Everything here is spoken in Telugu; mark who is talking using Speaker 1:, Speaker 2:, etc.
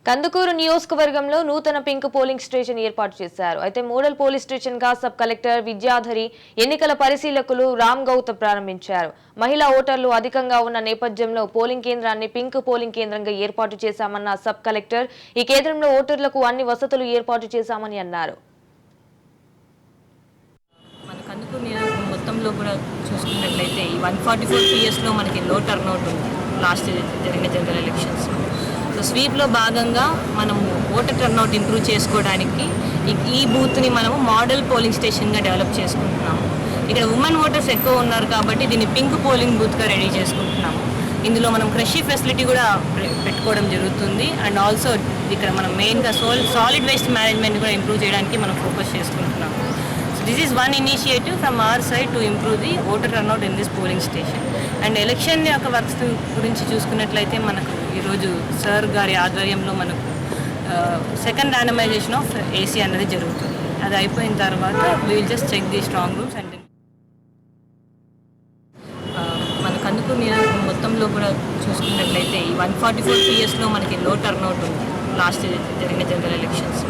Speaker 1: కందుకూరు నియోజకవర్గంలో నూతన పింక్ పోలింగ్ స్టేషన్ ఏర్పాటు చేశారు. అయితే మోడల్ పోలీస్ స్టేషన్ గా సబ్ కలెక్టర్ విద్యాధరి, ఎన్నికల పరిశీలకులు రామ్ గౌతమ్ ప్రారంభించారు. మహిళా ఓటర్లు అధికంగా ఉన్న నేపథ్యంలో పోలింగ్ కేంద్రాన్ని పింక్ పోలింగ్ కేంద్రంగా ఏర్పాటు చేశామన్న సబ్ కలెక్టర్, ఈ కేంద్రంలో ఓటర్లకు అన్ని వసతులు ఏర్పాటు చేశామని అన్నారు.
Speaker 2: మన కందుకూరు నియోజకవర్గం మొత్తంలో కూడా చూసుకున్నట్లయితే ఈ 144 పిఎస్లో మనకి లో టర్న్అవుట్ ఉంది లాస్ట్ జరిగిన జనరల్ ఎలక్షన్స్. సో స్వీప్లో భాగంగా మనము ఓటర్ టర్న్అవుట్ ఇంప్రూవ్ చేసుకోవడానికి ఈ బూత్ని మనము మోడల్ పోలింగ్ స్టేషన్గా డెవలప్ చేసుకుంటున్నాము. ఇక్కడ ఉమెన్ ఓటర్స్ ఎక్కువ ఉన్నారు కాబట్టి దీన్ని పింక్ పోలింగ్ బూత్గా రెడీ చేసుకుంటున్నాము. ఇందులో మనం కృషి ఫెసిలిటీ కూడా పెట్టుకోవడం జరుగుతుంది. అండ్ ఆల్సో ఇక్కడ మనం మెయిన్గా సాలిడ్ వేస్ట్ మేనేజ్మెంట్ కూడా ఇంప్రూవ్ చేయడానికి మనం ఫోకస్ చేసుకుంటున్నాము. This is one initiative from our side to improve the voter turnout in this polling station. And election యొక్క వర్క్స్ గురించి చూసుకున్నట్లయితే మనకు ఈరోజు సార్ గారి ఆధ్వర్యంలో మనకు సెకండ్ ర్యాండమైజేషన్ ఆఫ్ ఏసీ అనేది జరుగుతుంది. అది అయిపోయిన తర్వాత we will just check the strong rooms and మన కందుకూరు నియోజకవర్గం మొత్తంలో కూడా చూసుకున్నట్లయితే ఈ 144 పిఎస్లో మనకి లో టర్న్అవుట్ ఉంది లాస్ట్ జరిగిన జనరల్ ఎలక్షన్స్.